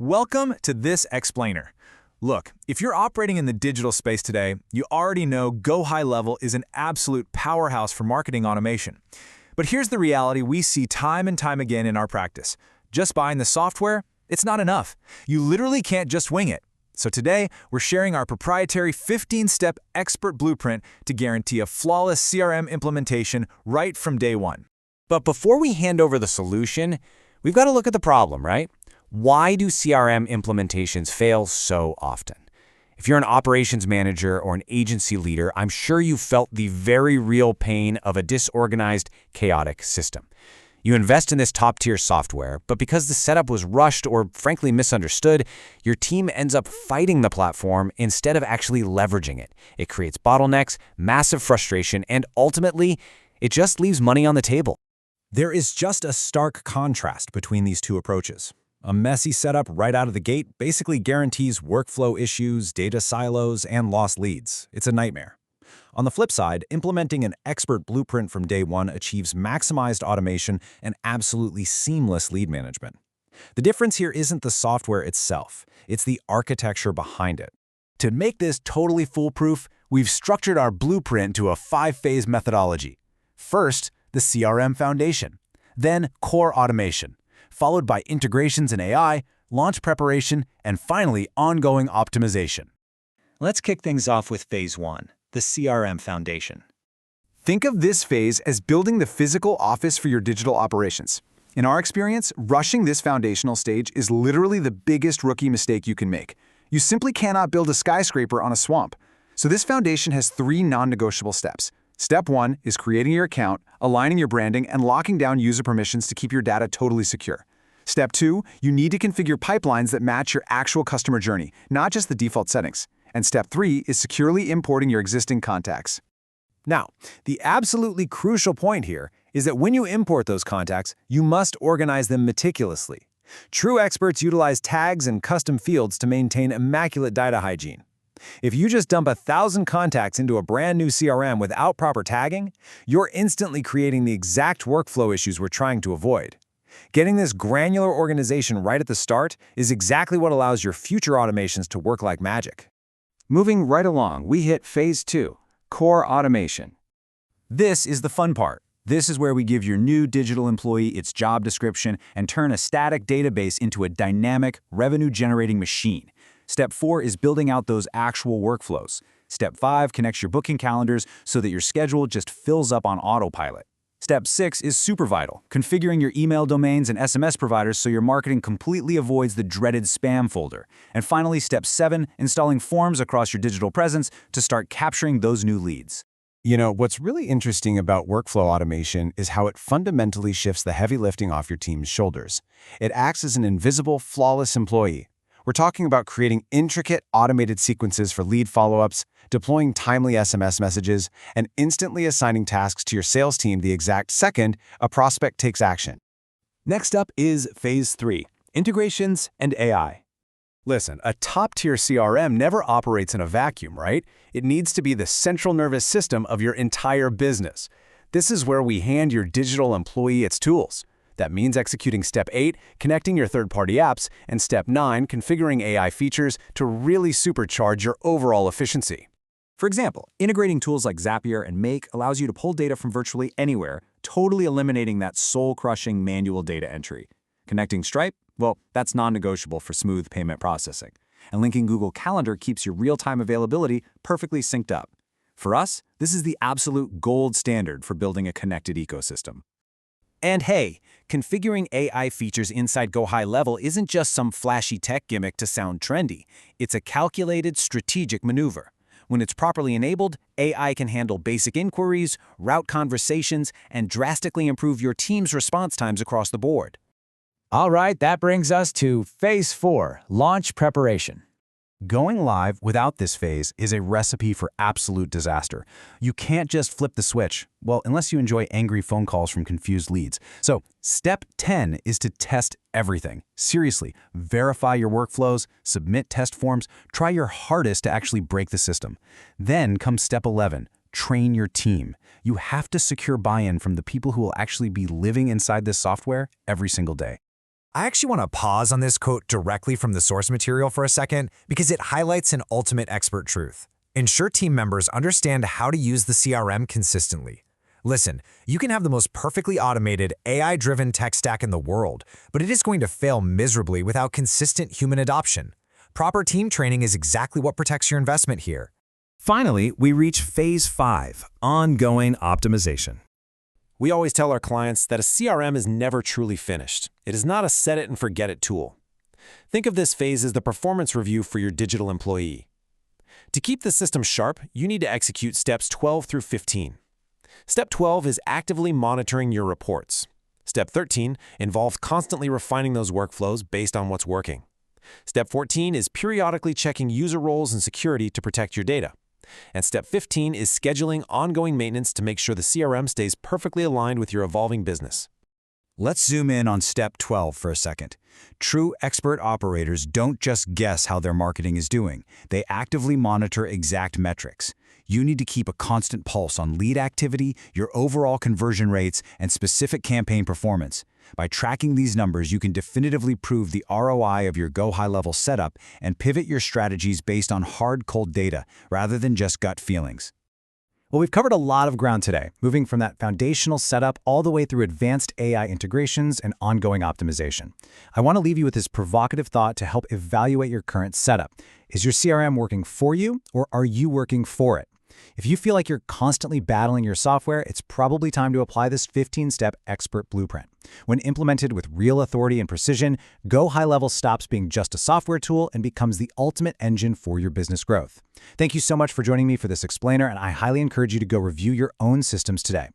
Welcome to this explainer. Look, if you're operating in the digital space today, you already know GoHighLevel is an absolute powerhouse for marketing automation. But here's the reality we see time and time again in our practice. Just buying the software, it's not enough. You literally can't just wing it. So today, we're sharing our proprietary 15-step expert blueprint to guarantee a flawless CRM implementation right from day one. But before we hand over the solution, we've got to look at the problem, right? Why do CRM implementations fail so often? If you're an operations manager or an agency leader, I'm sure you felt the very real pain of a disorganized, chaotic system. You invest in this top-tier software, but because the setup was rushed or frankly misunderstood, your team ends up fighting the platform instead of actually leveraging it. It creates bottlenecks, massive frustration, and ultimately, it just leaves money on the table. There is just a stark contrast between these two approaches. A messy setup right out of the gate basically guarantees workflow issues, data silos, and lost leads. It's a nightmare. On the flip side, implementing an expert blueprint from day one achieves maximized automation and absolutely seamless lead management. The difference here isn't the software itself, it's the architecture behind it. To make this totally foolproof, we've structured our blueprint to a 5-phase methodology. First, the CRM foundation, then core automation, followed by integrations in AI, launch preparation, and finally, ongoing optimization. Let's kick things off with Phase 1, the CRM foundation. Think of this phase as building the physical office for your digital operations. In our experience, rushing this foundational stage is literally the biggest rookie mistake you can make. You simply cannot build a skyscraper on a swamp. So this foundation has 3 non-negotiable steps. Step 1 is creating your account, aligning your branding, and locking down user permissions to keep your data totally secure. Step 2, you need to configure pipelines that match your actual customer journey, not just the default settings. And Step 3 is securely importing your existing contacts. Now, the absolutely crucial point here is that when you import those contacts, you must organize them meticulously. True experts utilize tags and custom fields to maintain immaculate data hygiene. If you just dump 1,000 contacts into a brand new CRM without proper tagging, you're instantly creating the exact workflow issues we're trying to avoid. Getting this granular organization right at the start is exactly what allows your future automations to work like magic. Moving right along, we hit Phase 2, core automation. This is the fun part. This is where we give your new digital employee its job description and turn a static database into a dynamic, revenue-generating machine. Step 4 is building out those actual workflows. Step 5 connects your booking calendars so that your schedule just fills up on autopilot. Step 6 is super vital, configuring your email domains and SMS providers so your marketing completely avoids the dreaded spam folder. And finally, Step 7, installing forms across your digital presence to start capturing those new leads. You know, what's really interesting about workflow automation is how it fundamentally shifts the heavy lifting off your team's shoulders. It acts as an invisible, flawless employee. We're talking about creating intricate, automated sequences for lead follow-ups, deploying timely SMS messages, and instantly assigning tasks to your sales team the exact second a prospect takes action. Next up is Phase 3, integrations and AI. Listen, a top-tier CRM never operates in a vacuum, right? It needs to be the central nervous system of your entire business. This is where we hand your digital employee its tools. That means executing Step 8, connecting your third-party apps, and Step 9, configuring AI features to really supercharge your overall efficiency. For example, integrating tools like Zapier and Make allows you to pull data from virtually anywhere, totally eliminating that soul-crushing manual data entry. Connecting Stripe? Well, that's non-negotiable for smooth payment processing. And linking Google Calendar keeps your real-time availability perfectly synced up. For us, this is the absolute gold standard for building a connected ecosystem. And hey, configuring AI features inside GoHighLevel isn't just some flashy tech gimmick to sound trendy. It's a calculated, strategic maneuver. When it's properly enabled, AI can handle basic inquiries, route conversations, and drastically improve your team's response times across the board. All right, that brings us to Phase 4, launch preparation. Going live without this phase is a recipe for absolute disaster. You can't just flip the switch, well, unless you enjoy angry phone calls from confused leads. So, Step 10 is to test everything. Seriously, verify your workflows, submit test forms, try your hardest to actually break the system. Then comes Step 11, train your team. You have to secure buy-in from the people who will actually be living inside this software every single day. I actually want to pause on this quote directly from the source material for a second because it highlights an ultimate expert truth. Ensure team members understand how to use the CRM consistently. Listen, you can have the most perfectly automated, AI-driven tech stack in the world, but it is going to fail miserably without consistent human adoption. Proper team training is exactly what protects your investment here. Finally, we reach Phase 5, ongoing optimization. We always tell our clients that a CRM is never truly finished. It is not a set-it-and-forget-it tool. Think of this phase as the performance review for your digital employee. To keep the system sharp, you need to execute steps 12 through 15. Step 12 is actively monitoring your reports. Step 13 involves constantly refining those workflows based on what's working. Step 14 is periodically checking user roles and security to protect your data. And Step 15 is scheduling ongoing maintenance to make sure the CRM stays perfectly aligned with your evolving business. Let's zoom in on Step 12 for a second. True expert operators don't just guess how their marketing is doing. They actively monitor exact metrics. You need to keep a constant pulse on lead activity, your overall conversion rates, and specific campaign performance. By tracking these numbers, you can definitively prove the ROI of your GoHighLevel setup and pivot your strategies based on hard, cold data rather than just gut feelings. Well, we've covered a lot of ground today, moving from that foundational setup all the way through advanced AI integrations and ongoing optimization. I want to leave you with this provocative thought to help evaluate your current setup. Is your CRM working for you, or are you working for it? If you feel like you're constantly battling your software, it's probably time to apply this 15-step expert blueprint. When implemented with real authority and precision, GoHighLevel stops being just a software tool and becomes the ultimate engine for your business growth. Thank you so much for joining me for this explainer, and I highly encourage you to go review your own systems today.